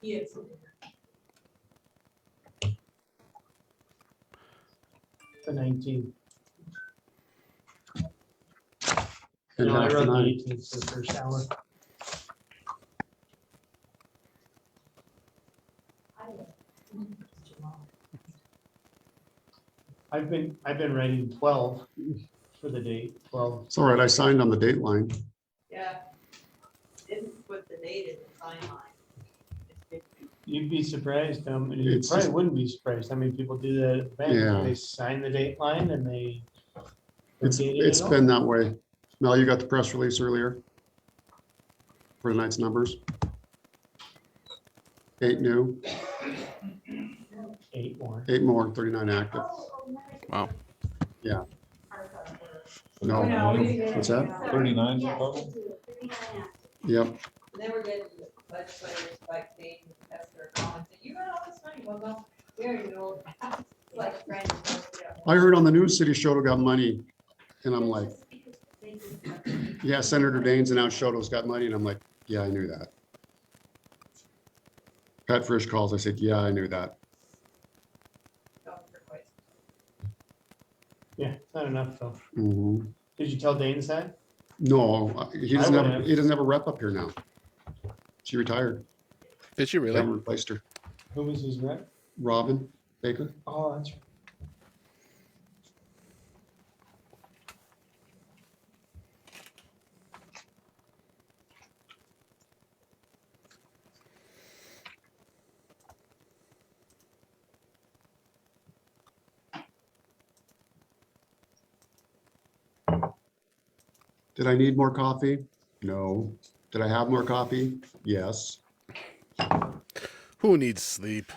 Yes. The 19th. And No, I half the wrote the night. 18th for the first hour. I've been writing 12 for the date, 12. It's all right. I signed on the date line. Yeah. Didn't put the date in the sign line. It's 50. You'd be surprised, you It's probably just- wouldn't be surprised how many people do that at the bank. Yeah. They sign the date line and they. It's date it all. been that way. Mel, you got the press release earlier for tonight's numbers. 8 new, 8 more. 8 more, 39 active. Wow. Yeah. No, No, we didn't get what's it. that? 39 total? Yep. And then we're getting legislators like Dave and Esther comments, you got all this money, well, no, we already know. Like a friend. I heard on the news City Choteau got money, and I'm like, yeah, Senator Daines announced Choteau's got money, and I'm like, yeah, I knew that. Pat Frisch calls, I said, yeah, I knew that. Yeah, it's not enough though. Mhm. Did you tell Danes that? No, he doesn't I have, would've. he doesn't have a rep up here now. She retired. Did you really? Haven't replaced her. Who was his rep? Robin Baker. Oh, that's right. Did I need more coffee? No. Did I have more coffee? Yes. Who needs sleep?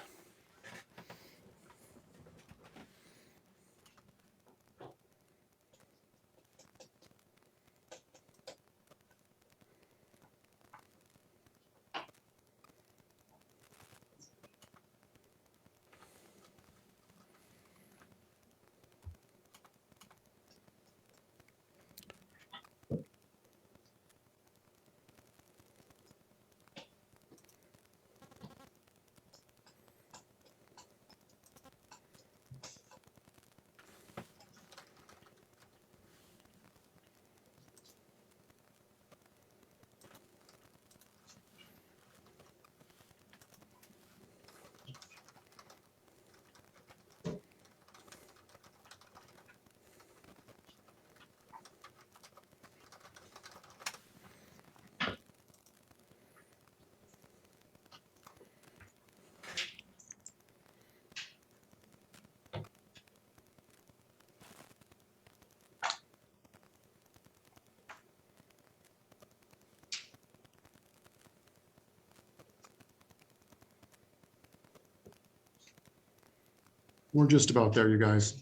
We're just about there, you guys.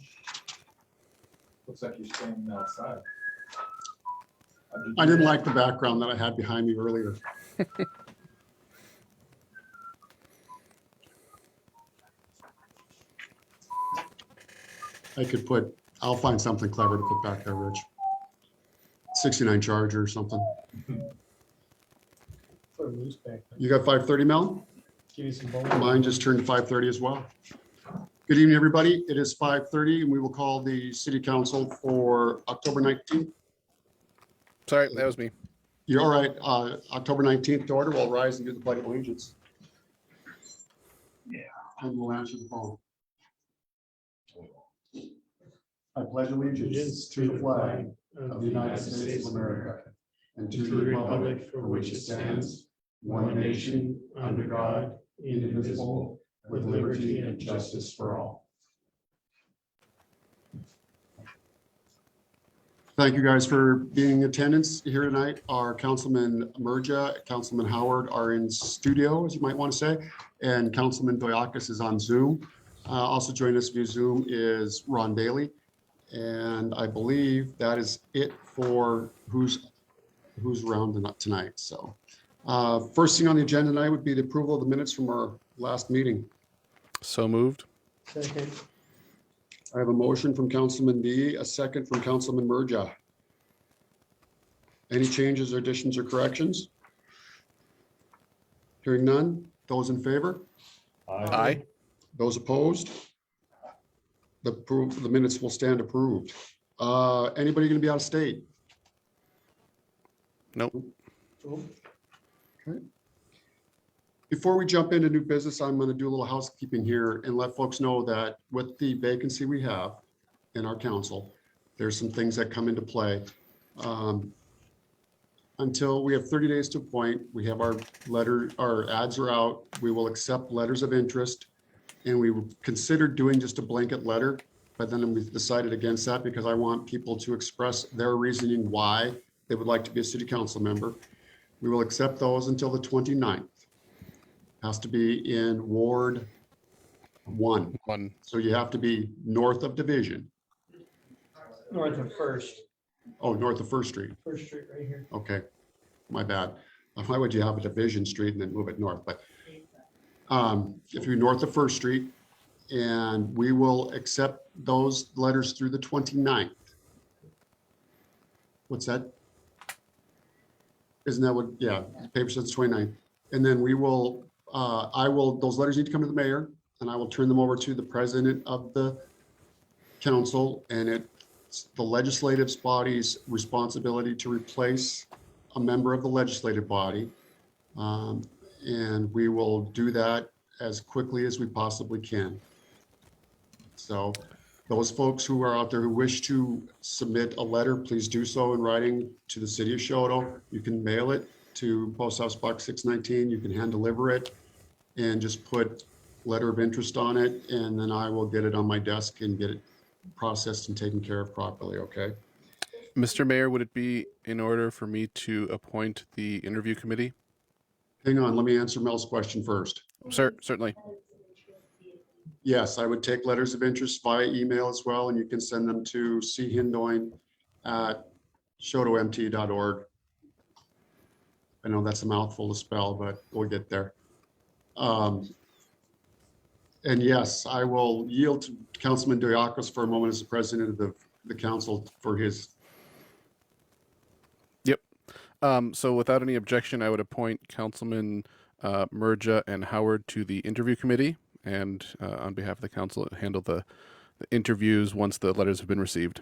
Looks like you're standing outside. I didn't like the background that I had behind me earlier. I'll find something clever to put back there, Rich. 69 Charger or something. Put a moose back there. You got 5:30, Mel? Give you some bowling. Mine just turned 5:30 as well. Good evening, everybody. It is 5:30 and we will call the city council for October 19th. Sorry, that was me. You're all right. October 19th to order. We'll rise and do the pledge of allegiance. Yeah. And we'll answer the phone. I pledge allegiance to the flag of the United States of America and to the republic for which it stands, one nation, under God, indivisible, with liberty and justice for all. Thank you guys for being in attendance here tonight. Our Councilman Merja, Councilman Howard are in studio, as you might want to say, and Councilman Doyakis is on Zoom. Also joining us via Zoom is Ron Daly. And I believe that is it for who's around tonight. So first thing on the agenda tonight would be the approval of the minutes from our last meeting. So moved. Second. I have a motion from Councilman D, a second from Councilman Merja. Any changes or additions or corrections? Hearing none. Those in favor? Aye. Those opposed? The minutes will stand approved. Anybody going to be out of state? Nope. Okay. Before we jump into new business, I'm going to do a little housekeeping here and let folks know that with the vacancy we have in our council, there's some things that come into play. Until we have 30 days to appoint, we have our ads are out. We will accept letters of interest, and we considered doing just a blanket letter, but then we've decided against that because I want people to express their reasoning why they would like to be a city council member. We will accept those until the 29th. Has to be in Ward 1. One. So you have to be north of Division. North of First, Oh, north of First Street. First Street right here. Okay, my bad. Why would you have a Division Street and then move it north? But if you're north of First Street, and we will accept those letters through the 29th. What's that? Isn't that what, yeah, the paper says 29th. And then we will, those letters need to come to the mayor, and I will turn them over to the president of the council, and it's the legislative body's responsibility to replace a member of the legislative body. And we will do that as quickly as we possibly can. So those folks who are out there who wish to submit a letter, please do so in writing to the city of Choteau. You can mail it to Post Office Box 619. You can hand deliver it and just put letter of interest on it. And then I will get it on my desk and get it processed and taken care of properly. Okay. Mr. Mayor, would it be in order for me to appoint the interview committee? Hang on. Let me answer Mel's question first. Sir, certainly. Yes, I would take letters of interest via email as well, and you can send them to chindoin@choteaumt.org. I know that's a mouthful to spell, but we'll get there. And yes, I will yield to Councilman Doyakis for a moment as the president of the council for his. Yep. So without any objection, I would appoint Councilman Merja and Howard to the interview committee, and on behalf of the council, handle the interviews once the letters have been received.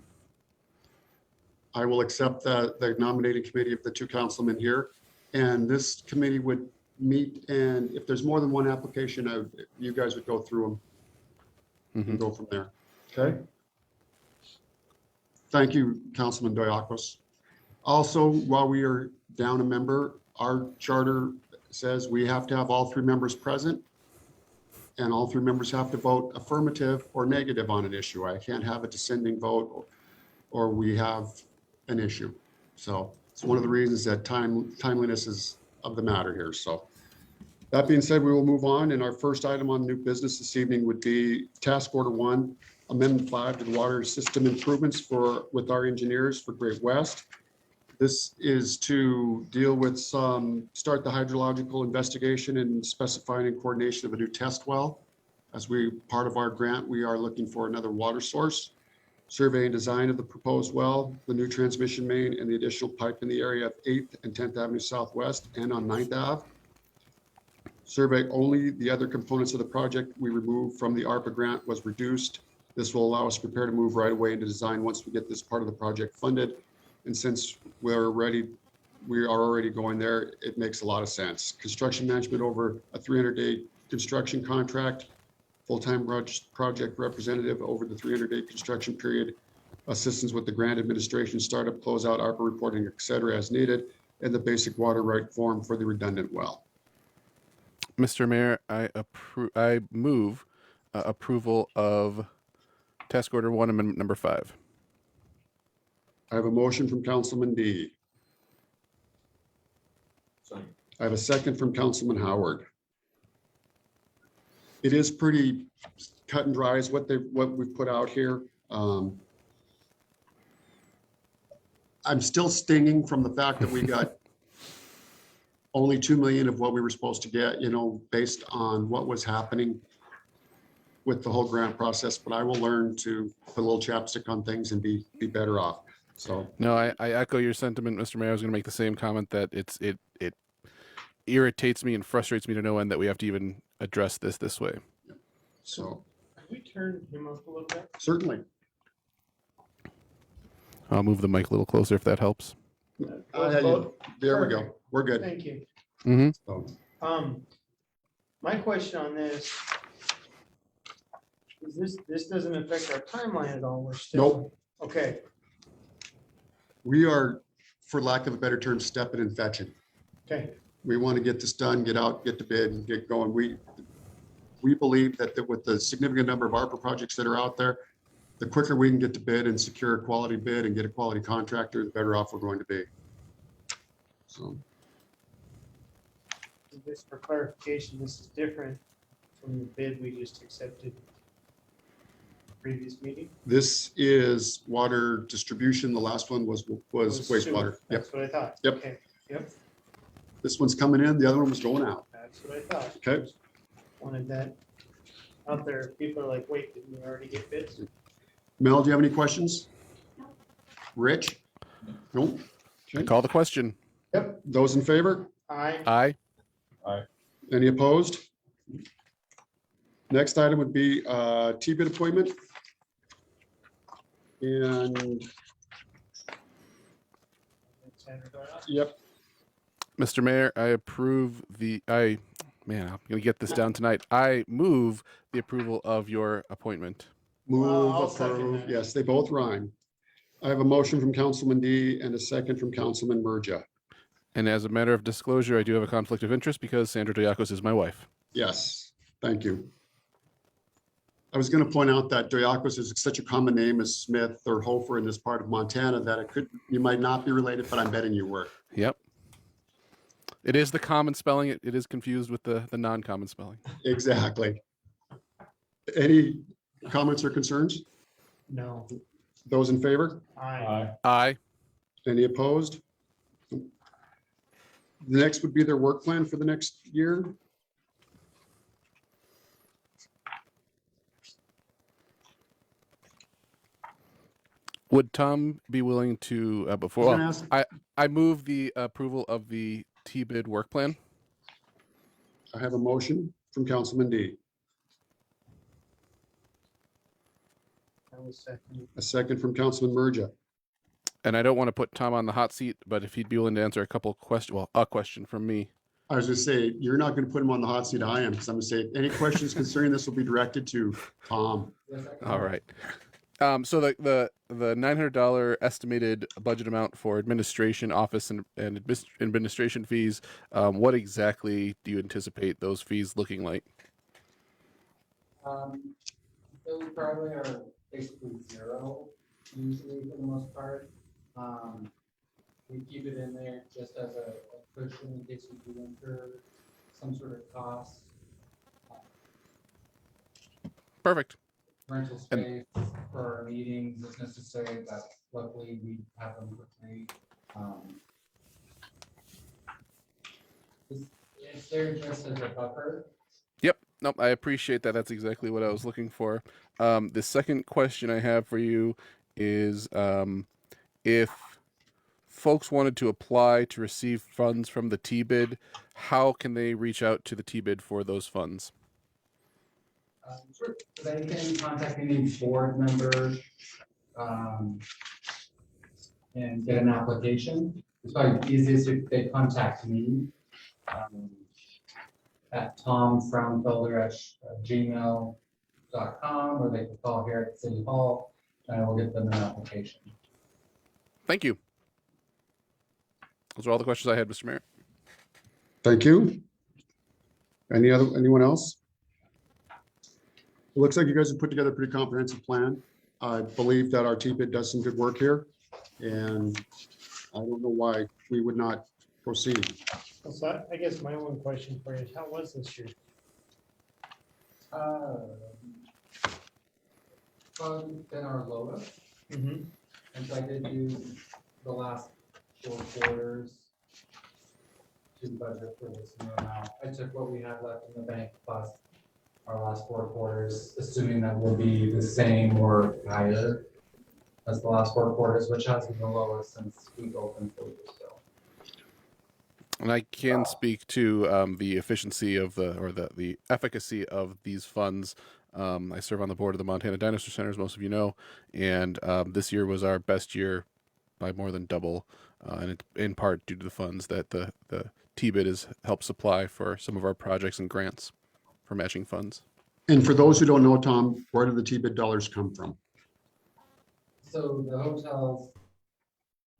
I will accept the nominating committee of the two councilmen here, and this committee would meet, and if there's more than one application, you guys would go through them and go from there. Okay. Thank you, Councilman Doyakis. Also, while we are down a member, our charter says we have to have all three members present, and all three members have to vote affirmative or negative on an issue. I can't have a dissenting vote or we have an issue. So it's one of the reasons that timeliness is of the matter here. So that being said, we will move on. And our first item on new business this evening would be Task Order 1, Amendment 5 to the water system improvements with our engineers for Great West. This is to deal with start the hydrological investigation and specifying and coordination of a new test well. As part of our grant, we are looking for another water source. Survey and design of the proposed well, the new transmission main, and the additional pipe in the area of 8th and 10th Avenue Southwest and on 9th Ave. Survey only the other components of the project we removed from the ARPA grant was reduced. This will allow us to prepare to move right away into design once we get this part of the project funded. And since we are already going there, it makes a lot of sense. Construction management over a 300-day construction contract, full-time project representative over the 300-day construction period, assistance with the grant administration, startup, closeout, ARPA reporting, et cetera, as needed, and the basic water right form for the redundant well. Mr. Mayor, I move approval of Task Order 1, Amendment number 5. I have a motion from Councilman D. Second. I have a second from Councilman Howard. It is pretty cut and dry is what we've put out here. I'm still stinging from the fact that we got only 2 million of what we were supposed to get, based on what was happening with the whole grant process, but I will learn to put a little chapstick on things and be better off. So No, I echo your sentiment, Mr. Mayor. I was going to make the same comment that irritates me and frustrates me to no end that we have to even address this way. So Can we turn him up a little bit? certainly. I'll move the mic a little closer if that helps. There we go. We're good. Thank you. Mm-hmm. So, My question on this is this doesn't affect our timeline at all. We're still. Nope. Okay, we are, for lack of a better term, stepping and fetching. okay. We want to get this done, get out, get to bid and get going. We believe that with the significant number of ARPA projects that are out there, the quicker we can get to bid and secure a quality bid and get a quality contractor, the better off we're going to be. So Just for clarification, this is different from the bid we just accepted previous meeting. this is water distribution. The last one was wastewater. Sewer. Yep. That's what I thought. Yep. Okay, yep, This one's coming in. The other one was going out. that's what I thought. Okay. Just wanted that out there. People are like, wait, didn't we already get bids? Mel, do you have any questions? Rich? Nope. I call the question. Yep. Those in favor? Aye. Aye. Any opposed? Next item would be T-bid appointment. And, yep, Mr. Mayor, I approve I'm going to get this down tonight. I move the approval of your appointment. move, I'll second approve. that. Yes, they both rhyme. I have a motion from Councilman D and a second from Councilman Merja. And as a matter of disclosure, I do have a conflict of interest because Sandra Diakos is my wife. Yes, thank you. I was going to point out that Diakos is such a common name as Smith or Hofer in this part of Montana that you might not be related, but I'm betting you were. Yep. It is the common spelling. It is confused with the non-common spelling. Exactly. Any comments or concerns? No. Those in favor? Aye. Aye. Any opposed? The next would be their work plan for the next year. Would Tom be willing to, I before, was gonna ask- I move the approval of the T-bid work plan. I have a motion from Councilman D, I was second. a second from Councilman Merja. And I don't want to put Tom on the hot seat, but if he'd be willing to answer a couple questions, well, a question from me. I was gonna say, you're not gonna put him on the hot seat, I am, because I'm gonna say, any questions concerning this will be directed to Tom. All right. So the $900 estimated budget amount for administration, office, and administration fees. What exactly do you anticipate those fees looking like? Those probably are basically zero usually for the most part. We keep it in there just as a cushion in case we do incur some sort of cost. Perfect. Rental space for our meetings is necessary, but luckily we have them for free. It's there just as a buffer. Yep. Nope. I appreciate that. That's exactly what I was looking for. The second question I have for you is if folks wanted to apply to receive funds from the T-bid, how can they reach out to the T-bid for those funds? Sure. They can contact any board member and get an application. It's probably easiest if they contact me at tomfraunfelder@gmail.com, or they can call here at City Hall and I will get them an application. Thank you. Those are all the questions I had, Mr. Mayor. Thank you. Anyone else? It looks like you guys have put together a pretty comprehensive plan. I believe that our T-bid does some good work here, and I don't know why we would not proceed. So I guess my one question for you is, how was this year? Probably been our lowest, Mm-hmm. and so I did do the last 4 quarters to budget for this new amount. I took what we had left in the bank plus our last 4 quarters, assuming that will be the same or higher as the last 4 quarters, which has been the lowest since we've opened 4 years ago. And I can speak to the efficiency of the efficacy of these funds. I serve on the board of the Montana Dinosaur Center, as most of you know, and this year was our best year by more than double, and it's in part due to the funds that the TBID has helped supply for some of our projects and grants for matching funds. And for those who don't know, Tom, where do the TBID dollars come from? So the hotels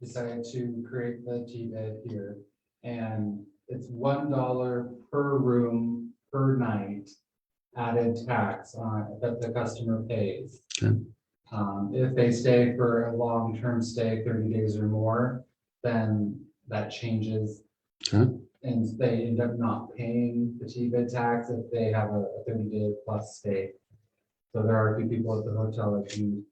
decided to create the T-bed here, and it's $1 per room per night added tax on that the customer pays. Okay. If they stay for a long-term stay, 30 days or more, then that changes. Okay. And they end up not paying the T-bed tax if they have a 30-day plus stay. So there are a few people at the hotel that can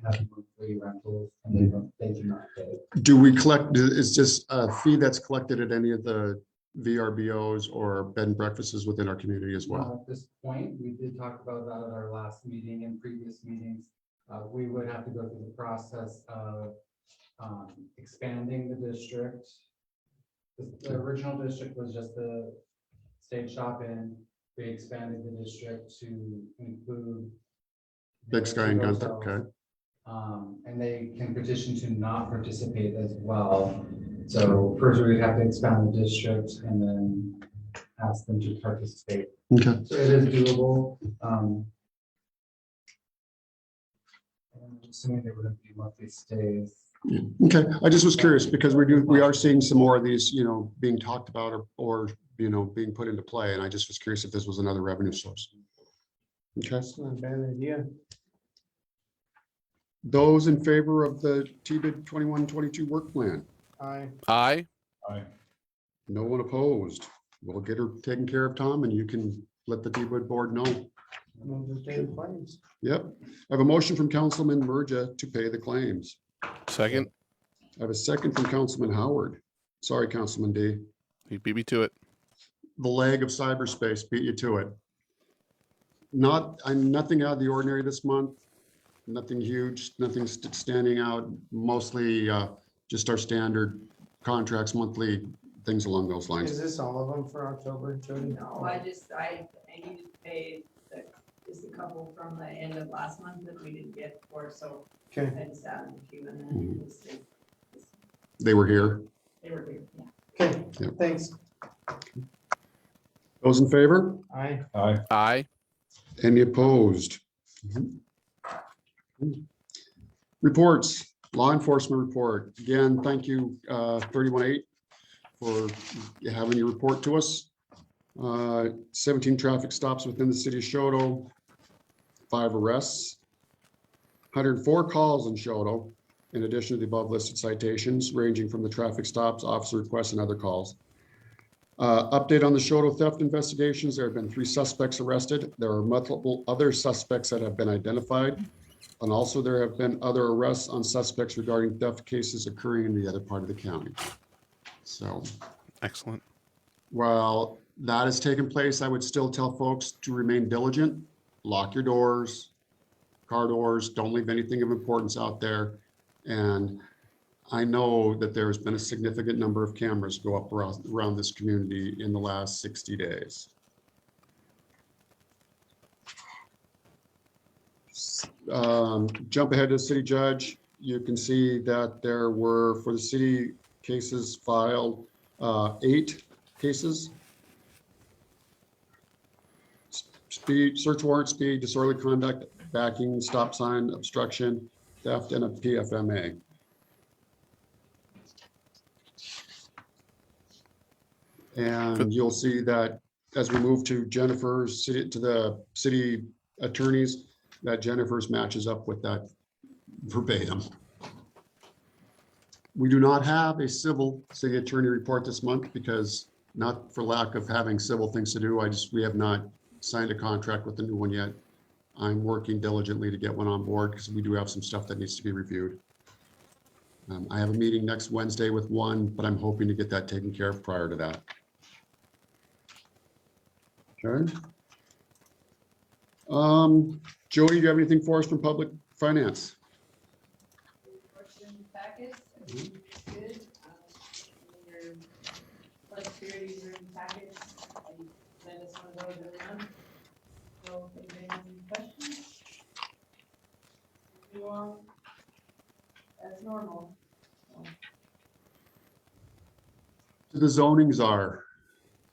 have monthly rentals and they do not pay. Do we collect, is this a fee that's collected at any of the VRBOs or bed and breakfasts within our community as well? At this point, we did talk about that at our last meeting and previous meetings. We would have to go through the process of expanding the district. The original district was just the State Shop Inn. We expanded the district to include Big Sky and Gunther, hotels. okay. And they can petition to not participate as well. So first we would have to expand the district and then ask them to participate. Okay. So it is doable. And assuming they wouldn't be monthly stays. Yeah. Okay, I just was curious because we are seeing some more of these, being talked about or being put into play. And I just was curious if this was another revenue source. Okay. That's not a bad idea. Those in favor of the TBID 21-22 work plan? Aye. Aye. Aye. No one opposed. We'll get her taken care of, Tom, and you can let the TBID board know. Move to pay the claims. Yep. I have a motion from Councilman Merja to pay the claims. Second. I have a second from Councilman Howard. Sorry, Councilman D. You beat me to it. The leg of cyberspace beat you to it. Nothing out of the ordinary this month. Nothing huge, nothing standing out, mostly just our standard contracts, monthly things along those lines. Is this all of them for October, Jody? No, I needed to pay just a couple from the end of last month that we didn't get for, so Okay. I just added a few and then They were here. they were here, yeah. Okay, Yep. thanks. Those in favor? Aye. Aye. Aye. Any opposed? Reports, law enforcement report. Again, thank you, 31-8 for having your report to us. 17 traffic stops within the city of Choteau, 5 arrests, 104 calls in Choteau, in addition to the above listed citations, ranging from the traffic stops, officer requests, and other calls. Update on the Choteau theft investigations. There have been 3 suspects arrested. There are multiple other suspects that have been identified. And also there have been other arrests on suspects regarding theft cases occurring in the other part of the county. So Excellent. while that has taken place, I would still tell folks to remain diligent, lock your doors, car doors, don't leave anything of importance out there. And I know that there's been a significant number of cameras go up around this community in the last 60 days. Jump ahead to the city judge. You can see that there were, for the city cases filed, 8 cases. Speed, search warrant, speed, disorderly conduct, backing, stop sign, obstruction, theft, and a PFMA. And you'll see that as we move to the city attorneys, that Jennifer's matches up with that verbatim. We do not have a civil city attorney report this month because not for lack of having civil things to do. We have not signed a contract with the new one yet. I'm working diligently to get one on board because we do have some stuff that needs to be reviewed. I have a meeting next Wednesday with one, but I'm hoping to get that taken care of prior to that. Okay. Jody, do you have anything for us from public finance? Question packets, good. Your Like securities are in the package, I send us one of those every month. So if anybody has any questions? You all, as normal. So, The zonings are,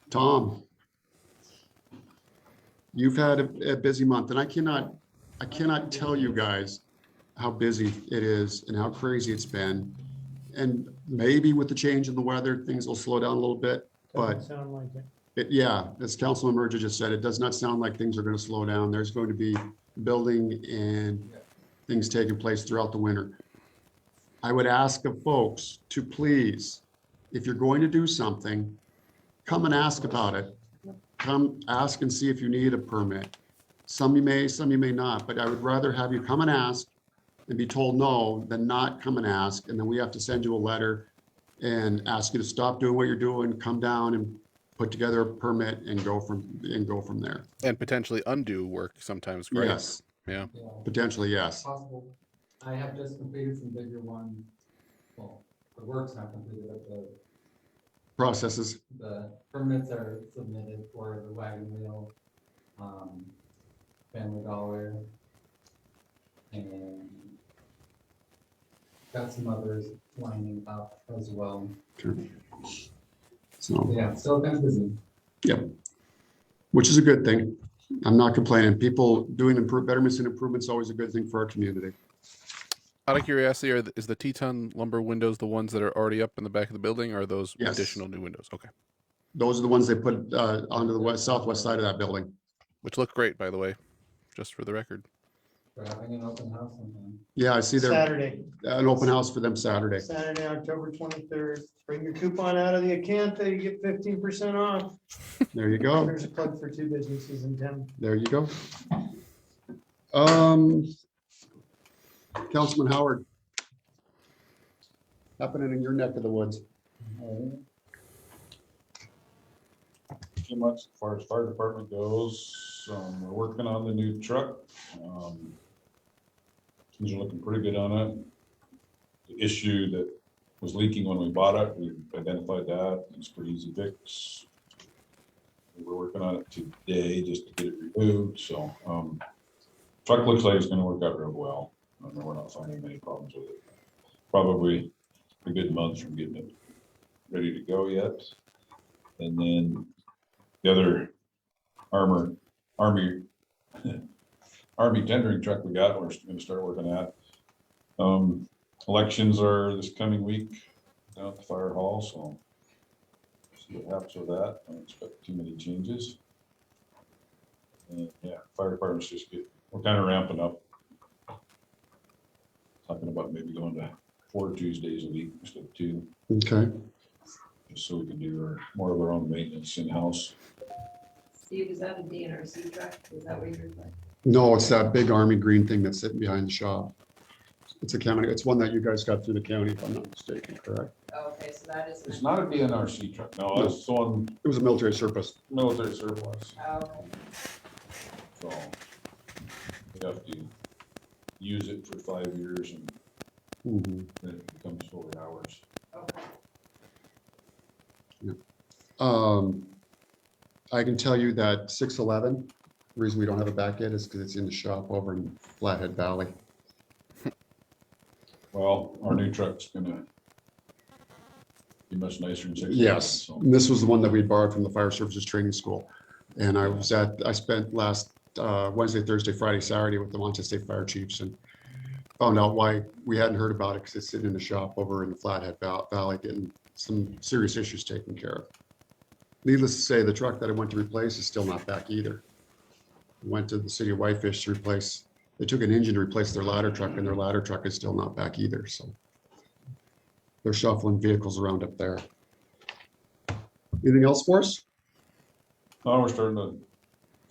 Tom, you've had a busy month, and I cannot tell you guys how busy it is and how crazy it's been. And maybe with the change in the weather, things will slow down a little bit, but Doesn't sound like it. yeah, as Councilman Merger just said, it does not sound like things are going to slow down. There's going to be building and things taking place throughout the winter. I would ask of folks to please, if you're going to do something, come and ask about it. Come ask and see if you need a permit. Some you may not, but I would rather have you come and ask and be told no than not come and ask. And then we have to send you a letter and ask you to stop doing what you're doing, come down and put together a permit and go from there. And potentially undo work sometimes, right? Yes, Yeah. Yeah, potentially, yes. possible. I have just completed some bigger ones. Well, the work's not completed, but Processes. the permits are submitted for the wagon wheel, Family Dollar, and got some others lining up as well. So, Yeah, still kind of busy. which is a good thing. I'm not complaining. People doing betterments and improvements is always a good thing for our community. Out of curiosity, is the Teton lumber windows the ones that are already up in the back of the building, or are those Yes. additional new windows? Okay. Those are the ones they put onto the southwest side of that building. Which look great, by the way, just for the record. We're having an open house sometime. Yeah, I see there Saturday, an open house for them Saturday. Saturday, October 23rd. Bring your coupon out of the Acantha, you get 15% off. There you go. There's a plug for 2 businesses in town. There you go. Councilman Howard. Happening in your neck of the woods. Too much as far as fire department goes. We're working on the new truck. Things are looking pretty good on it. The issue that was leaking when we bought it, we identified that. It's pretty easy fix. We're working on it today just to get it removed. So truck looks like it's going to work out real well. We're not finding any problems with it. Probably a good month from getting it ready to go yet. And then the other Army tendering truck we got, we're going to start working at. Elections are this coming week down at the fire hall, so see what happens with that. I don't expect too many changes. And yeah, fire department's we're kind of ramping up. Talking about maybe going to 4 Tuesdays a week instead of 2. Okay. Just so we can do more of our own maintenance in-house. Steve, is that a DNRC truck? Is that what you're like? No, it's that big army green thing that's sitting behind the shop. It's a county. It's one that you guys got through the county, if I'm not mistaken, correct? Okay, so that is. It's not a DNRC truck. No, it's on It was a military surplus. military surplus. Okay. So we have to use it for 5 years and Mhm. then it becomes fully ours. Okay. I can tell you that 611, the reason we don't have it back yet is because it's in the shop over in Flathead Valley. Well, our new truck's gonna be much nicer than 6. Yes, So and this was the one that we borrowed from the Fire Services Training School. And I spent last Wednesday, Thursday, Friday, Saturday with the Montana State Fire Chiefs and found out why we hadn't heard about it because it's sitting in the shop over in the Flathead Valley getting some serious issues taken care of. Needless to say, the truck that I went to replace is still not back either. Went to the city of Whitefish to replace, they took an engine to replace their ladder truck and their ladder truck is still not back either, so. They're shuffling vehicles around up there. Anything else for us? now we're starting to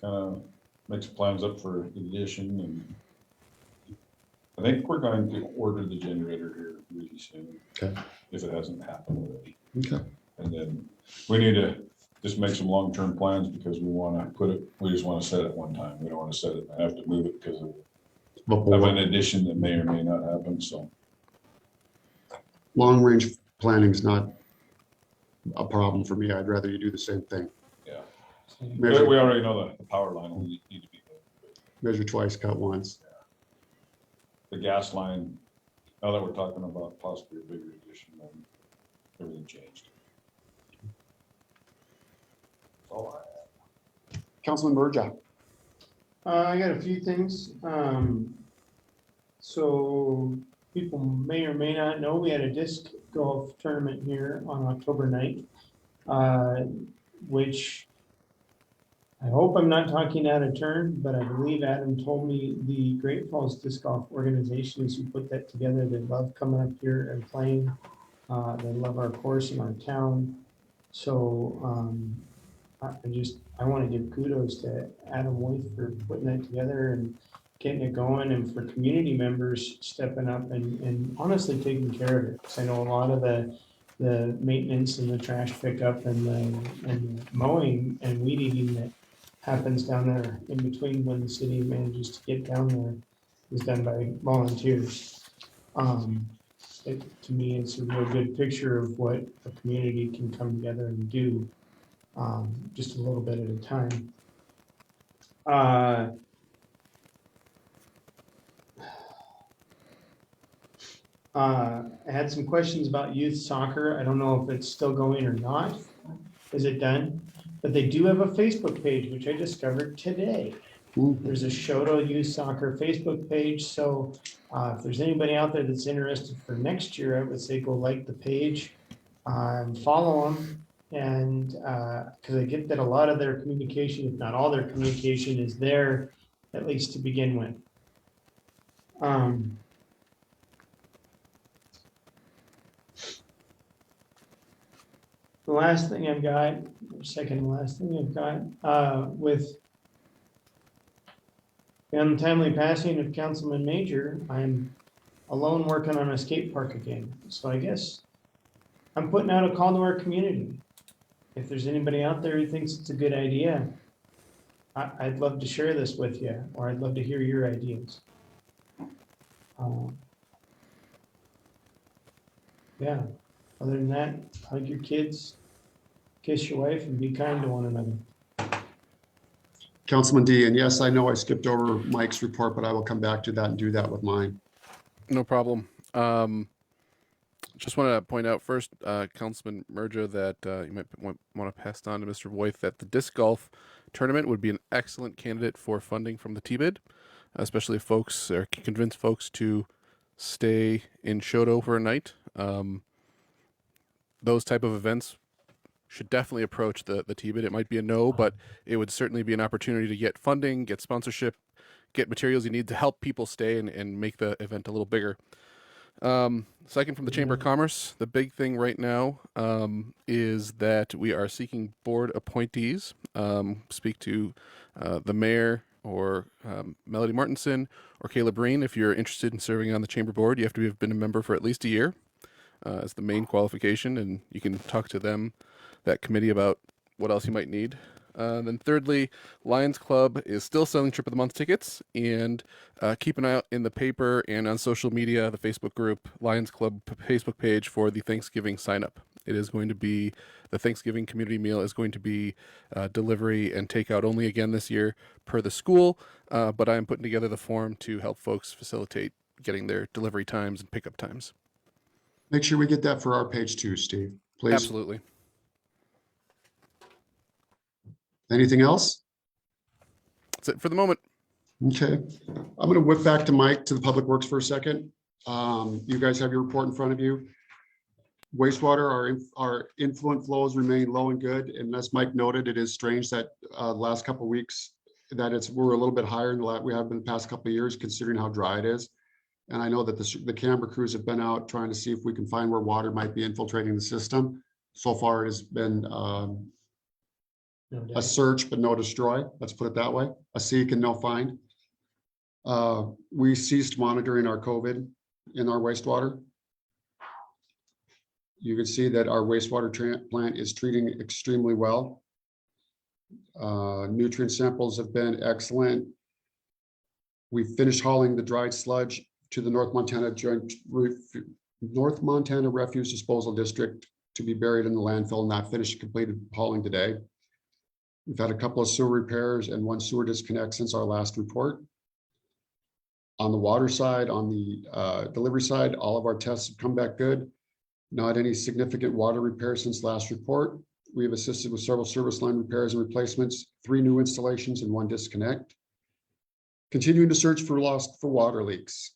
kind of make some plans up for the addition, and I think we're going to order the generator here really soon. Okay. If it hasn't happened already. Okay. And then we need to just make some long-term plans because we just want to set it one time. We don't want to set it and have to move it because of an addition that may or may not happen, so. Long-range planning is not a problem for me. I'd rather you do the same thing. Yeah. Measure, We already know that the power line will need to be moved. measure twice, cut once. The gas line, now that we're talking about possibly a bigger addition, then everything changed. That's all I have. Councilman Merja. I got a few things. So people may or may not know, we had a disc golf tournament here on October 9th, which I hope I'm not talking out of turn, but I believe Adam told me the Great Falls Disc Golf organization is who put that together. They love coming up here and playing. They love our course in our town. So I want to give kudos to Adam Waite for putting that together and getting it going, and for community members stepping up and honestly taking care of it. Because I know a lot of the maintenance and the trash pickup and the mowing and weed eating that happens down there in between when the city manages to get down there is done by volunteers. To me, it's a real good picture of what a community can come together and do, just a little bit at a time. I had some questions about youth soccer. I don't know if it's still going or not. Is it done? But they do have a Facebook page, which I discovered today. There's a Choteau Youth Soccer Facebook page. So if there's anybody out there that's interested for next year, I would say go like the page, follow them. And because I get that a lot of their communication, if not all their communication, is there, at least to begin with. The last thing I've got, second to last thing I've got, with the untimely passing of Councilman Major, I'm alone working on a skate park again. So I guess I'm putting out a call to our community. If there's anybody out there who thinks it's a good idea, I'd love to share this with you, or I'd love to hear your ideas. Yeah. Other than that, hug your kids, kiss your wife, and be kind to one another. Councilman D, and yes, I know I skipped over Mike's report, but I will come back to that and do that with mine. No problem. Just want to point out first, Councilman Merja, that you might want to pass on to Mr. Voigt that the disc golf tournament would be an excellent candidate for funding from the TBID, especially if folks or convince folks to stay in Choteau for a night. Those type of events should definitely approach the TBID. It might be a no, but it would certainly be an opportunity to get funding, get sponsorship, get materials you need to help people stay and make the event a little bigger. Second, from the Chamber of Commerce, the big thing right now is that we are seeking board appointees. Speak to the mayor or Melody Martinson or Caleb Breen if you're interested in serving on the Chamber board. You have to have been a member for at least a year as the main qualification, and you can talk to them, that committee, about what else you might need. Then thirdly, Lions Club is still selling Trip of the Month tickets, and keep an eye out in the paper and on social media, the Facebook group, Lions Club Facebook page, for the Thanksgiving sign up. It is going to be, the Thanksgiving community meal is going to be delivery and takeout only again this year per the school, but I'm putting together the form to help folks facilitate getting their delivery times and pickup times. Make sure we get that for our page too, Steve, please. Absolutely. Anything else? That's it for the moment. Okay, I'm going to whip back to Mike to the Public Works for a second. You guys have your report in front of you. Wastewater, our influent flows remain low and good. And as Mike noted, it is strange that the last couple of weeks that we're a little bit higher than we have been the past couple of years, considering how dry it is. And I know that the Canberra crews have been out trying to see if we can find where water might be infiltrating the system. So far, it has been a search, but no destroy. Let's put it that way. A seek and no find. We ceased monitoring our COVID in our wastewater. You can see that our wastewater plant is treating extremely well. Nutrient samples have been excellent. We finished hauling the dried sludge to the North Montana Refuse Disposal District to be buried in the landfill, not finished, completed hauling today. We've had a couple of sewer repairs and one sewer disconnect since our last report. On the water side, on the delivery side, all of our tests have come back good. Not any significant water repairs since last report. We have assisted with several service line repairs and replacements, 3 new installations and 1 disconnect. Continuing to search for water leaks.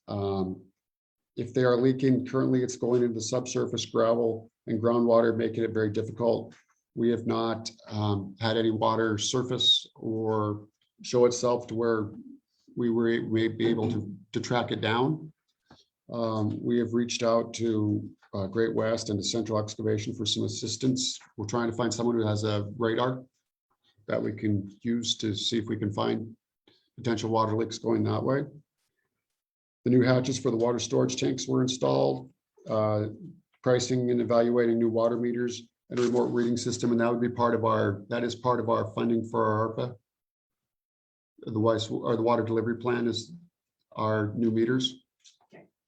If they are leaking, currently it's going into the subsurface gravel and groundwater, making it very difficult. We have not had any water surface or show itself to where we may be able to track it down. We have reached out to Great West and the Central Excavation for some assistance. We're trying to find someone who has a radar that we can use to see if we can find potential water leaks going that way. The new hatches for the water storage tanks were installed. Pricing and evaluating new water meters and a remote reading system, and that would be part of that is part of our funding for our ARPA. The water delivery plan is our new meters,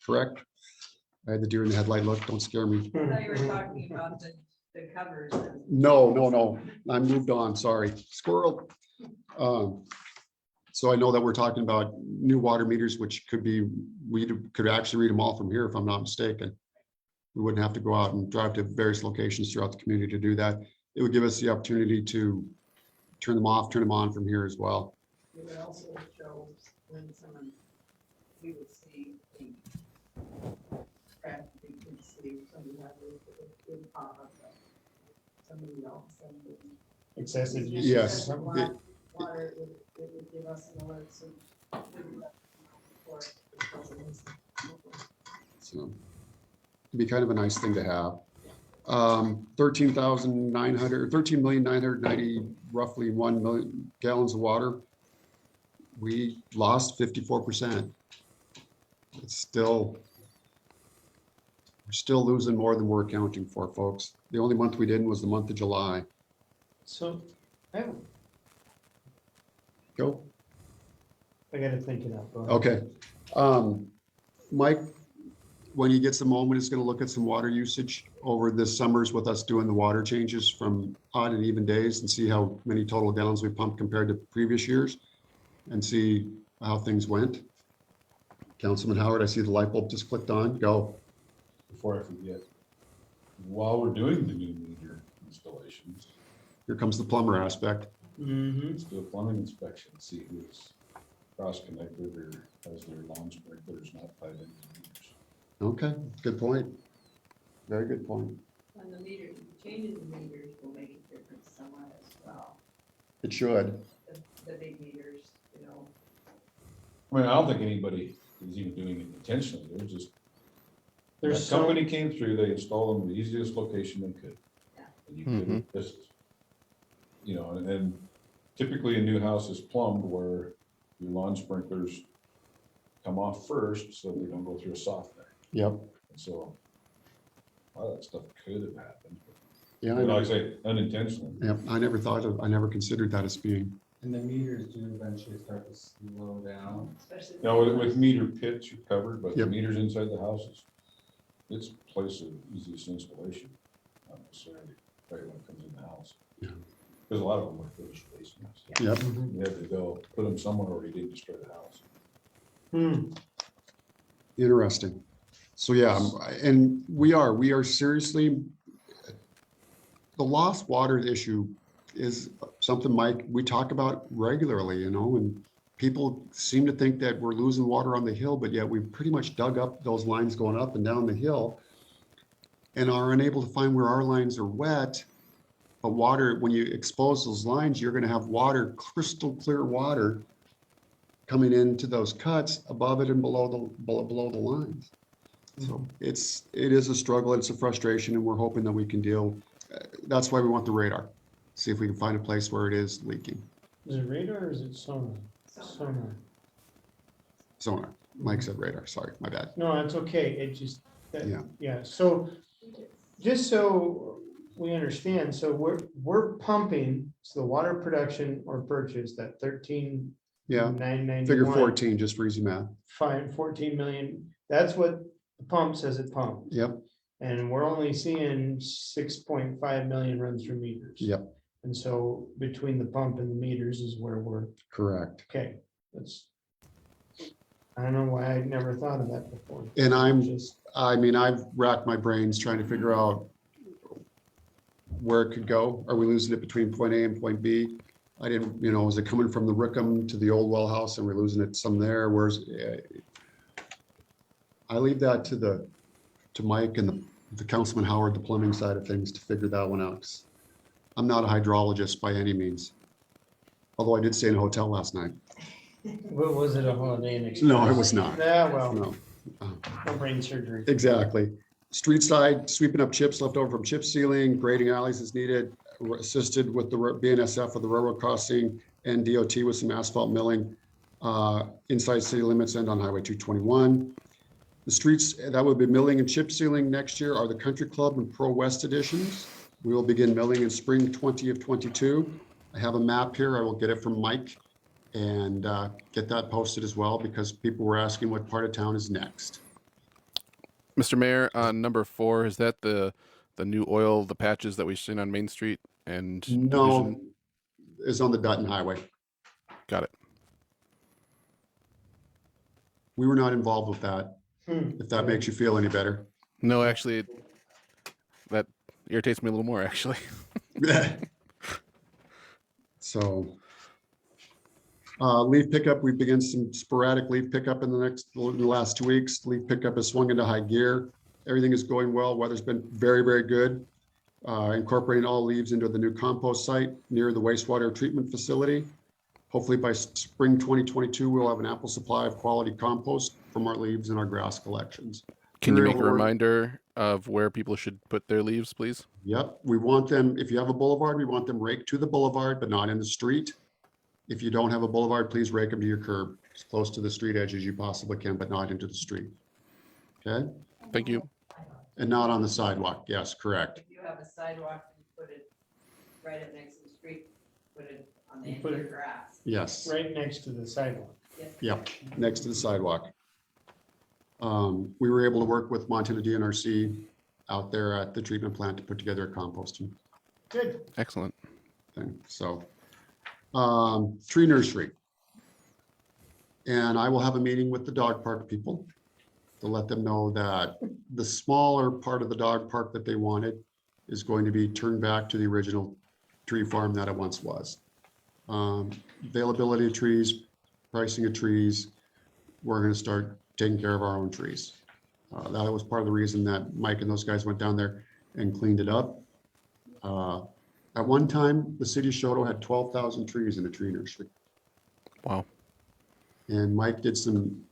correct? I had the deer in the headlight look, don't scare me. I thought you were talking about the covers. No, I moved on, sorry. Squirrel. So I know that we're talking about new water meters, which could be, we could actually read them all from here if I'm not mistaken. We wouldn't have to go out and drive to various locations throughout the community to do that. It would give us the opportunity to turn them off, turn them on from here as well. It would also show when someone, we would see the crack, we could see somebody had a good pop up. Somebody else. Excessive use. Yes. Water, it would give us an alert. So it'd be kind of a nice thing to have. 13,990, roughly 1 million gallons of water. We lost 54%. It's still, we're still losing more than we're accounting for, folks. The only month we didn't was the month of July. So I Go. gotta think it up. Go ahead. Okay. Mike, when he gets a moment, is going to look at some water usage over this summers with us doing the water changes from odd and even days and see how many total gallons we pumped compared to previous years and see how things went. Councilman Howard, I see the light bulb just clicked on. Go. Before I forget, while we're doing the new meter installations, Here comes the plumber aspect. Mm-hmm. let's do a plumbing inspection, see who's cross-connected or has their lawn sprinklers not tied into the meters. Okay, good point. Very good point. And the meter, changing the meters will make a difference somewhat as well. It should. The big meters, you know. I mean, I don't think anybody is even doing it intentionally. They're just, There's that so company came through, they installed them in the easiest location they could. Yeah. And you couldn't just, you know, and then typically a new house is plumbed where your lawn sprinklers come off first so they don't go through a softener. Yep. And so a lot of that stuff could have happened. Yeah. But like I say, unintentionally. Yep. I never considered that as being. And the meters do eventually start to slow down. Especially. Now with meter pits, you're covered, but the Yep. meters inside the houses, it's place of easiest installation, not necessarily right when it comes in the house. Yeah. Because a lot of them are finished basements. Yep. You have to go put them somewhere or you didn't destroy the house. Interesting. So yeah, and we are seriously, the lost water issue is something, Mike, we talk about regularly, you know, and people seem to think that we're losing water on the hill, but yet we've pretty much dug up those lines going up and down the hill and are unable to find where our lines are wet. But water, when you expose those lines, you're going to have water, crystal clear water coming into those cuts above it and below the lines. So it is a struggle, it's a frustration, and we're hoping that we can deal. That's why we want the radar. See if we can find a place where it is leaking. Is it radar or is it sonar? Sonar. Sonar. Mike said radar. Sorry, my bad. No, that's okay. It just, Yeah. yeah. So just so we understand, so we're pumping, so the water production or purchase, that 13,991. Figure 14, just for easy math. Fine, 14 million. That's what the pump says it pumped. Yep. And we're only seeing 6.5 million run through meters. Yep, And so between the pump and the meters is where we're, correct. okay, that's. I don't know why I'd never thought of that before. And Just, I've racked my brains trying to figure out where it could go. Are we losing it between point A and point B? I didn't, is it coming from the Rickham to the old well house and we're losing it some there? I leave that to Mike and the Councilman Howard, the plumbing side of things, to figure that one out. 'Cause I'm not a hydrologist by any means. Although I did stay in a hotel last night. what was it, a Holiday Inn Express? No, it was not. Yeah, well, No. no brain surgery. Exactly. Street side, sweeping up chips left over from chip sealing, grading alleys as needed, assisted with the BNSF with the railroad crossing and DOT with some asphalt milling inside city limits and on Highway 221. The streets that will be milling and chip sealing next year are the Country Club and Pro West editions. We will begin milling in spring 2022. I have a map here. I will get it from Mike and get that posted as well because people were asking what part of town is next. Mr. Mayor, on number 4, is that the new oil, the patches that we've seen on Main Street and No, Division? it's on the Dutton Highway. Got it. We were not involved with that, if that makes you feel any better. No, actually, that irritates me a little more, actually. So, leaf pickup, we begin some sporadic leaf pickup in the last 2 weeks. Leaf pickup has swung into high gear. Everything is going well. Weather's been very, very good. Incorporating all leaves into the new compost site near the wastewater treatment facility. Hopefully by spring 2022, we'll have an ample supply of quality compost from our leaves and our grass collections. Can you make a Real work. reminder of where people should put their leaves, please? Yep, we want them, if you have a boulevard, we want them raked to the boulevard, but not in the street. If you don't have a boulevard, please rake them to your curb, as close to the street edge as you possibly can, but not into the street. Okay, Thank you. and not on the sidewalk. Yes, correct. If you have a sidewalk, you put it right up next to the street, put it on the You end put of your it- grass. Yes, Right next to the sidewalk. yep, next to the sidewalk. We were able to work with Montana DNRC out there at the treatment plant to put together a composting Good. Excellent. thing. So, tree nursery. And I will have a meeting with the dog park people to let them know that the smaller part of the dog park that they wanted is going to be turned back to the original tree farm that it once was. Availability of trees, pricing of trees, we're going to start taking care of our own trees. That was part of the reason that Mike and those guys went down there and cleaned it up. At one time, the city of Choteau had 12,000 trees in a tree nursery. Wow. And Mike did some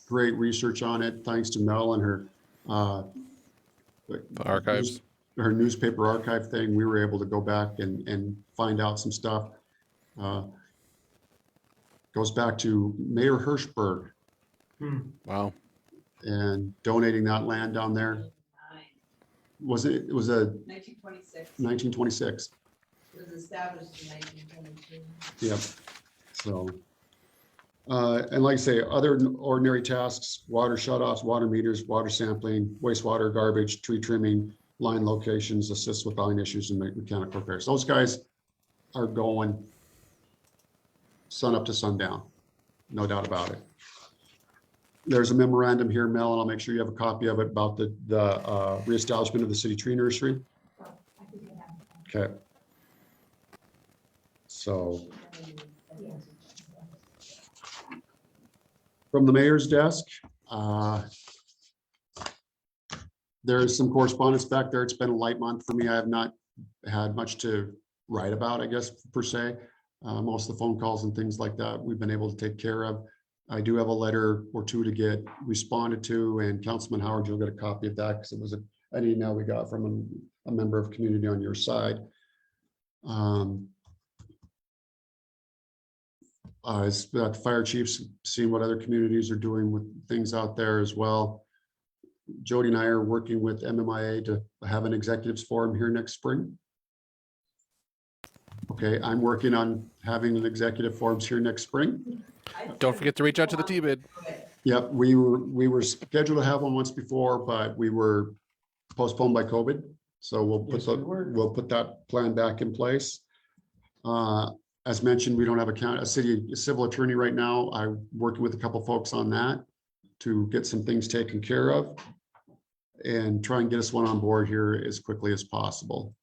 great research on it, thanks to Mel and her The archives. her newspaper archive thing. We were able to go back and find out some stuff. Goes back to Mayor Hirschberg Wow. and donating that land down there. It was a 1926. 1926. It was established in 1922. Yep. So, and like I say, other ordinary tasks, water shutoffs, water meters, water sampling, wastewater, garbage, tree trimming, line locations, assist with line issues and mechanical repairs. Those guys are going sun up to sundown, no doubt about it. There's a memorandum here, Mel, and I'll make sure you have a copy of it about the reestablishment of the city tree nursery. Okay. So from the mayor's desk, there's some correspondence back there. It's been a light month for me. I have not had much to write about, I guess, per se. Most of the phone calls and things like that we've been able to take care of. I do have a letter or two to get responded to, and Councilman Howard, you'll get a copy of that because it was an email we got from a member of community on your side. It's the fire chiefs, seeing what other communities are doing with things out there as well. Jody and I are working with MMIA to have an executives forum here next spring. Okay, I'm working on having an executive forums here next spring. Don't forget to reach out to the T-Bid. Yep, we were scheduled to have one once before, but we were postponed by COVID. So Yes, we were. we'll put that plan back in place. As mentioned, we don't have a civil attorney right now. I'm working with a couple folks on that to get some things taken care of and try and get us one on board here as quickly as possible.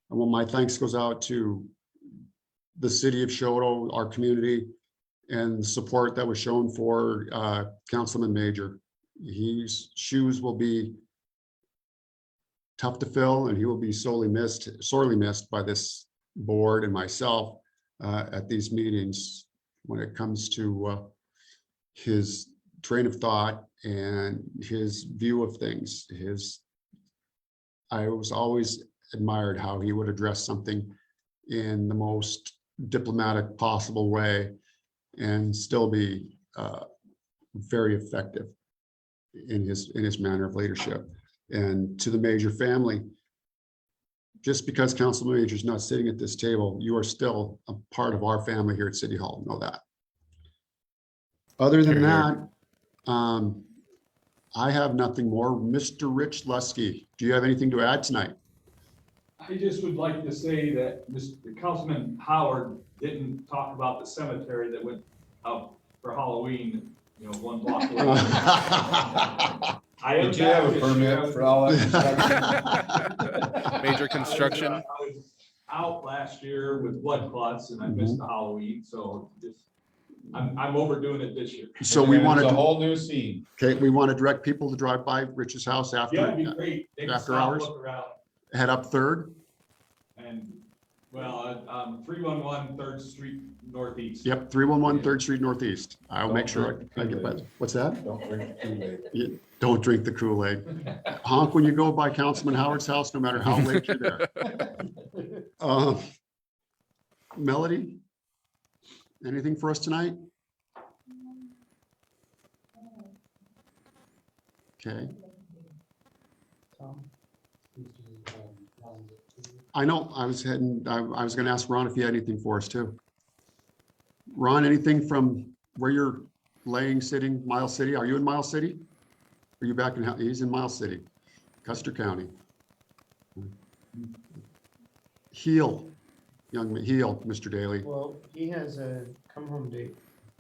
And well, my thanks goes out to the city of Choteau, our community, and the support that was shown for Councilman Major. His shoes will be tough to fill, and he will be sorely missed by this board and myself at these meetings when it comes to his train of thought and his view of things. I was always admired how he would address something in the most diplomatic possible way and still be very effective in his manner of leadership. And to the Major family, just because Councilman Major is not sitting at this table, you are still a part of our family here at City Hall. Know that. Other than Hear, hear. that, I have nothing more. Mr. Rich Lusky, do you have anything to add tonight? I just would like to say that Councilman Howard didn't talk about the cemetery that went up for Halloween, 1 block away. Did you have a permit for all that? Major construction. I was out last year with blood clots and I missed the Halloween, so I'm overdoing it this year. So we It's wanted a to, whole new scene. okay, we want to direct people to drive by Rich's house Yeah, it'd be after, great. They can after stop, hours? look around, head up Third. and, 311 3rd Street Northeast. Yep, 311 3rd Street Northeast. I'll make sure I get by. Kool-Aid. What's that? Don't drink the Kool-Aid. Don't drink the Kool-Aid. Honk when you go by Councilman Howard's house, no matter how late you're there. Melody, anything for us tonight? Okay, I know, I was gonna ask Ron if he had anything for us too. Ron, anything from where you're sitting, Miles City? Are you in Miles City? Are you back in, he's in Miles City, Custer County. Heal, Mr. Daly. Well, he has a come home date.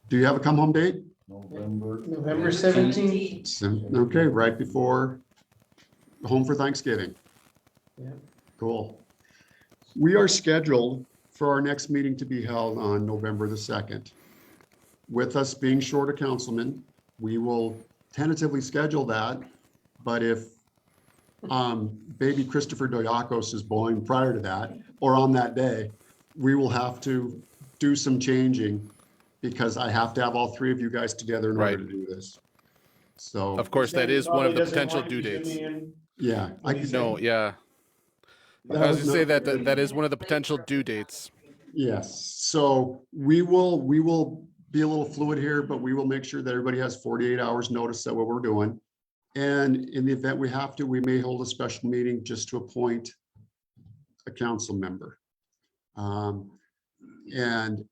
Do you have a come home date? November 17th. Okay, right before home for Thanksgiving. Yeah. Cool. We are scheduled for our next meeting to be held on November the 2nd. With us being short a councilman, we will tentatively schedule that. But if baby Christopher Doyakos is born prior to that or on that day, we will have to do some changing because I have to have all 3 of you guys together in order Right. to do this. So, Of course, that is one of the potential due dates. yeah. No, yeah. I was gonna say that is one of the potential due dates. Yes, so we will be a little fluid here, but we will make sure that everybody has 48 hours notice of what we're doing. And in the event we have to, we may hold a special meeting just to appoint a council member. And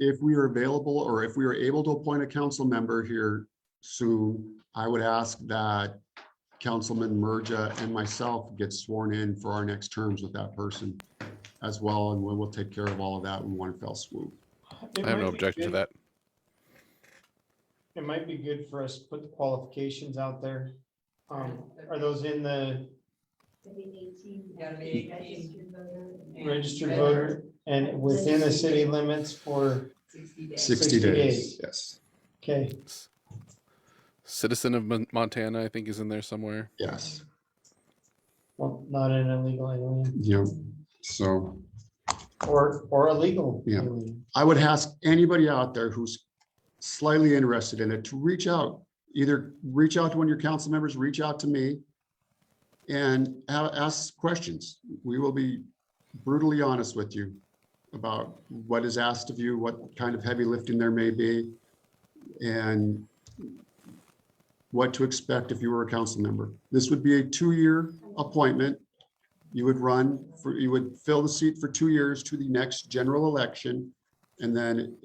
if we are available, or if we are able to appoint a council member here soon, I would ask that Councilman Merja and myself get sworn in for our next terms with that person as well, and we'll take care of all of that in one fell swoop. I have no objection to that. It might be good for us to put the qualifications out there. Are those in the registered voter and within the city limits for, 60 days, yes, okay, Citizen of Montana, I think, is in there somewhere. yes. well, not an illegal alien Yep, so or illegal. Yeah. alien. I would ask anybody out there who's slightly interested in it to reach out. Either reach out to one of your council members, reach out to me, and ask questions. We will be brutally honest with you about what is asked of you, what kind of heavy lifting there may be, and what to expect if you were a council member. This would be a 2-year appointment. You would fill the seat for 2 years to the next general election, and then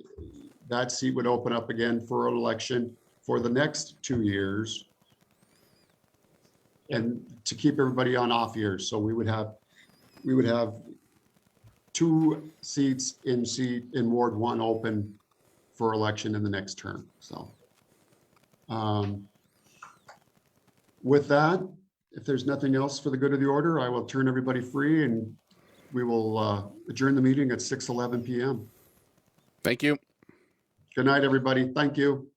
that seat would open up again for an election for the next 2 years. and to keep everybody on off years. So we would have 2 seats in Ward 1 open for election in the next term. So with that, if there's nothing else for the good of the order, I will turn everybody free and we will adjourn the meeting at 6:11 p.m. Thank you. Good night, everybody. Thank you.